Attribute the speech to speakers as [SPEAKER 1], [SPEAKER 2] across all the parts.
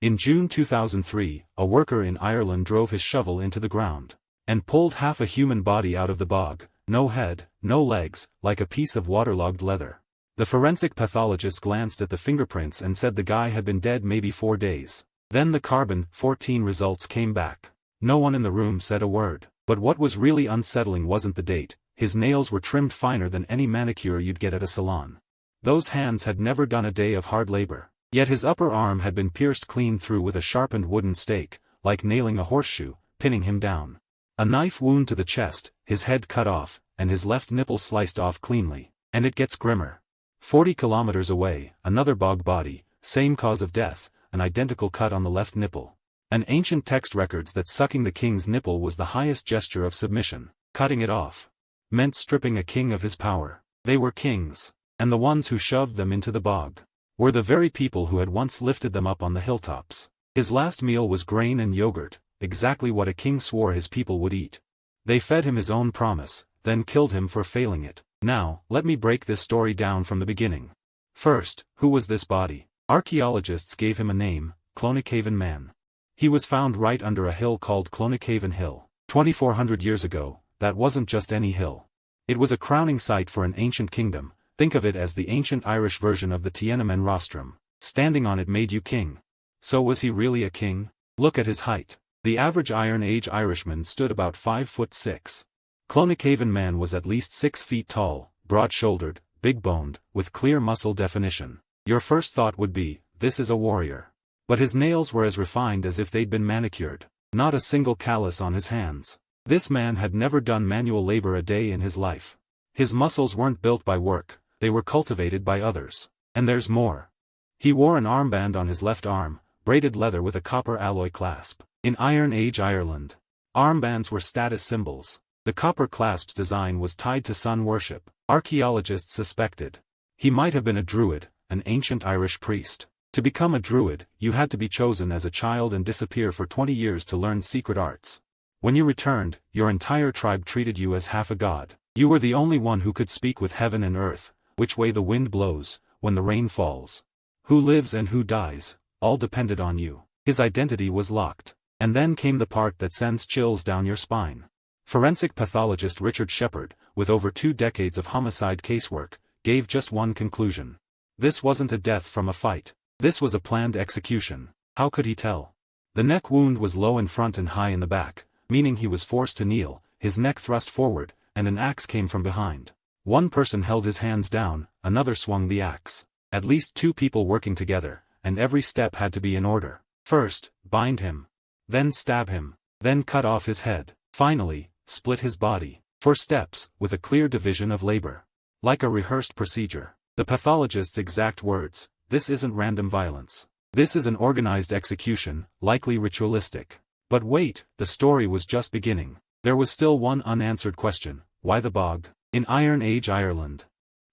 [SPEAKER 1] In June 2003, a worker in Ireland drove his shovel into the ground and pulled half a human body out of the bog, no head, no legs, like a piece of waterlogged leather. The forensic pathologist glanced at the fingerprints and said the guy had been dead maybe 4 days. Then the carbon-14 results came back. No one in the room said a word. But what was really unsettling wasn't the date. His nails were trimmed finer than any manicure you'd get at a salon. Those hands had never done a day of hard labor. Yet his upper arm had been pierced clean through with a sharpened wooden stake, like nailing a horseshoe, pinning him down. A knife wound to the chest, his head cut off, and his left nipple sliced off cleanly. And it gets grimmer. 40 kilometers away, another bog body, same cause of death, an identical cut on the left nipple. An ancient text records that sucking the king's nipple was the highest gesture of submission. Cutting it off meant stripping a king of his power. They were kings, and the ones who shoved them into the bog were the very people who had once lifted them up on the hilltops. His last meal was grain and yogurt, exactly what a king swore his people would eat. They fed him his own promise, then killed him for failing it. Now, let me break this story down from the beginning. First, who was this body? Archaeologists gave him a name, Clonachavan Man. He was found right under a hill called Clonachavan Hill. 2,400 years ago, that wasn't just any hill. It was a crowning site for an ancient kingdom. Think of it as the ancient Irish version of the Tiananmen Rostrum. Standing on it made you king. So was he really a king? Look at his height. The average Iron Age Irishman stood about 5'6". Clonachavan Man was at least 6 feet tall, broad-shouldered, big-boned, with clear muscle definition. Your first thought would be, this is a warrior. But his nails were as refined as if they'd been manicured. Not a single callus on his hands. This man had never done manual labor a day in his life. His muscles weren't built by work, they were cultivated by others. And there's more. He wore an armband on his left arm, braided leather with a copper alloy clasp. In Iron Age Ireland, armbands were status symbols. The copper clasp's design was tied to sun worship. Archaeologists suspected he might have been a druid, an ancient Irish priest. To become a druid, you had to be chosen as a child and disappear for 20 years to learn secret arts. When you returned, your entire tribe treated you as half a god. You were the only one who could speak with heaven and earth, which way the wind blows, when the rain falls. Who lives and who dies, all depended on you. His identity was locked. And then came the part that sends chills down your spine. Forensic pathologist Richard Shepard, with over 2 decades of homicide casework, gave just one conclusion. This wasn't a death from a fight. This was a planned execution. How could he tell? The neck wound was low in front and high in the back, meaning he was forced to kneel, his neck thrust forward, and an axe came from behind. One person held his hands down, another swung the axe. At least 2 people working together, and every step had to be in order. First, bind him. Then stab him. Then cut off his head. Finally, split his body. 4 steps, with a clear division of labor. Like a rehearsed procedure. The pathologist's exact words, this isn't random violence. This is an organized execution, likely ritualistic. But wait, the story was just beginning. There was still one unanswered question, why the bog? In Iron Age Ireland,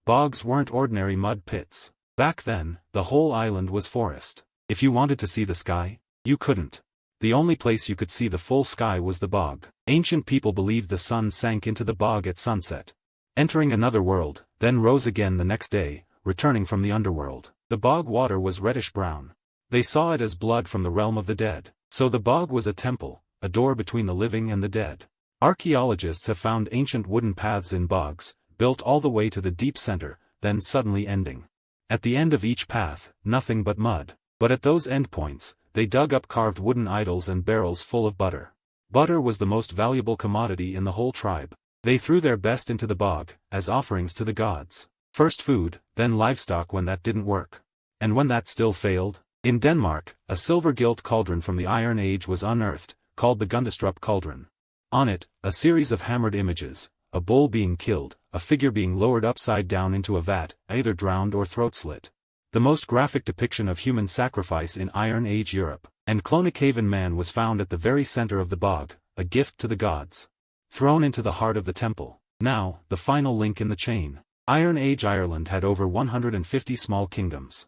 [SPEAKER 1] bogs weren't ordinary mud pits. Back then, the whole island was forest. If you wanted to see the sky, you couldn't. The only place you could see the full sky was the bog. Ancient people believed the sun sank into the bog at sunset, entering another world, then rose again the next day, returning from the underworld. The bog water was reddish-brown. They saw it as blood from the realm of the dead. So the bog was a temple, a door between the living and the dead. Archaeologists have found ancient wooden paths in bogs, built all the way to the deep center, then suddenly ending. At the end of each path, nothing but mud. But at those endpoints, they dug up carved wooden idols and barrels full of butter. Butter was the most valuable commodity in the whole tribe. They threw their best into the bog, as offerings to the gods. First food, then livestock when that didn't work. And when that still failed? In Denmark, a silver-gilt cauldron from the Iron Age was unearthed, called the Gundestrup cauldron. On it, a series of hammered images, a bull being killed, a figure being lowered upside down into a vat, either drowned or throat-slit. The most graphic depiction of human sacrifice in Iron Age Europe. And Clonachavan Man was found at the very center of the bog, a gift to the gods. Thrown into the heart of the temple. Now, the final link in the chain. Iron Age Ireland had over 150 small kingdoms.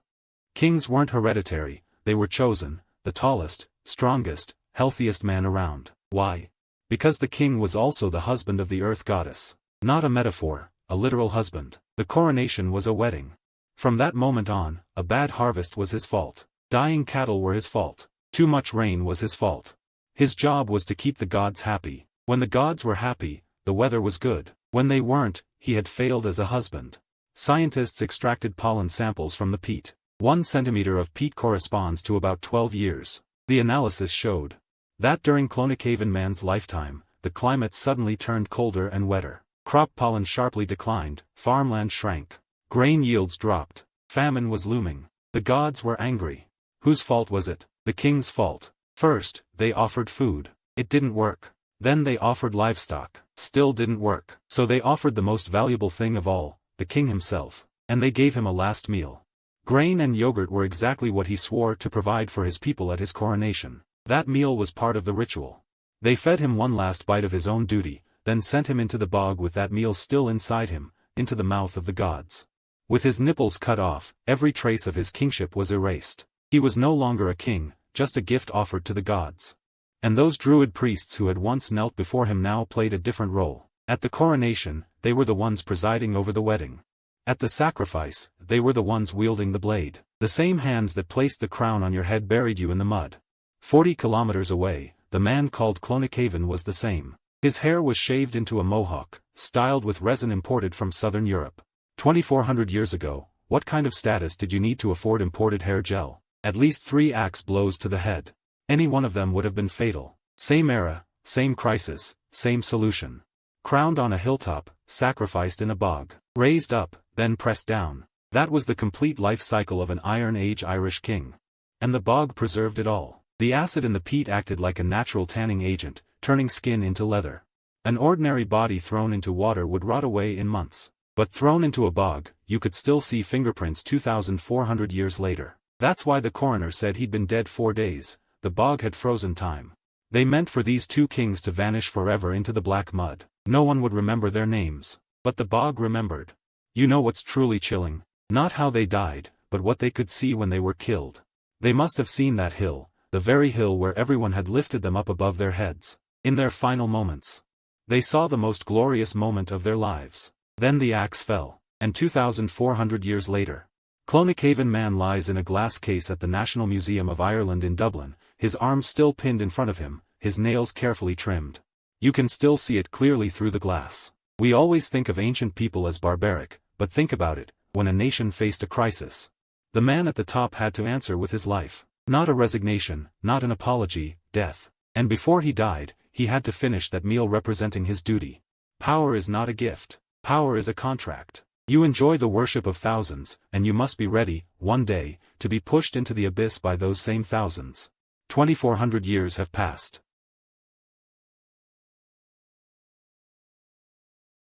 [SPEAKER 1] Kings weren't hereditary, they were chosen, the tallest, strongest, healthiest man around. Why? Because the king was also the husband of the earth goddess. Not a metaphor, a literal husband. The coronation was a wedding. From that moment on, a bad harvest was his fault. Dying cattle were his fault. Too much rain was his fault. His job was to keep the gods happy. When the gods were happy, the weather was good. When they weren't, he had failed as a husband. Scientists extracted pollen samples from the peat. 1 centimeter of peat corresponds to about 12 years. The analysis showed that during Clonakhaven man's lifetime, the climate suddenly turned colder and wetter. Crop pollen sharply declined, farmland shrank. Grain yields dropped. Famine was looming. The gods were angry. Whose fault was it? The king's fault. First, they offered food. It didn't work. Then they offered livestock. Still didn't work. So they offered the most valuable thing of all, the king himself. And they gave him a last meal. Grain and yogurt were exactly what he swore to provide for his people at his coronation. That meal was part of the ritual. They fed him one last bite of his own duty, then sent him into the bog with that meal still inside him, into the mouth of the gods. With his nipples cut off, every trace of his kingship was erased. He was no longer a king, just a gift offered to the gods. And those druid priests who had once knelt before him now played a different role. At the coronation, they were the ones presiding over the wedding. At the sacrifice, they were the ones wielding the blade. The same hands that placed the crown on your head buried you in the mud. 40 kilometers away, the man called Clonakhaven was the same. His hair was shaved into a mohawk, styled with resin imported from southern Europe. 2,400 years ago, what kind of status did you need to afford imported hair gel? At least 3 axe blows to the head. Any one of them would have been fatal. Same era, same crisis, same solution. Crowned on a hilltop, sacrificed in a bog. Raised up, then pressed down. That was the complete life cycle of an Iron Age Irish king. And the bog preserved it all. The acid in the peat acted like a natural tanning agent, turning skin into leather. An ordinary body thrown into water would rot away in months. But thrown into a bog, you could still see fingerprints 2,400 years later. That's why the coroner said he'd been dead 4 days. The bog had frozen time. They meant for these 2 kings to vanish forever into the black mud. No one would remember their names. But the bog remembered. You know what's truly chilling? Not how they died, but what they could see when they were killed. They must have seen that hill, the very hill where everyone had lifted them up above their heads. In their final moments. They saw the most glorious moment of their lives. Then the axe fell. And 2,400 years later. Clonakhaven man lies in a glass case at the National Museum of Ireland in Dublin, his arms still pinned in front of him, his nails carefully trimmed. You can still see it clearly through the glass. We always think of ancient people as barbaric, but think about it, when a nation faced a crisis. The man at the top had to answer with his life. Not a resignation, not an apology, death. And before he died, he had to finish that meal representing his duty. Power is not a gift. Power is a contract. You enjoy the worship of thousands, and you must be ready, one day, to be pushed into the abyss by those same thousands. 2,400 years have passed.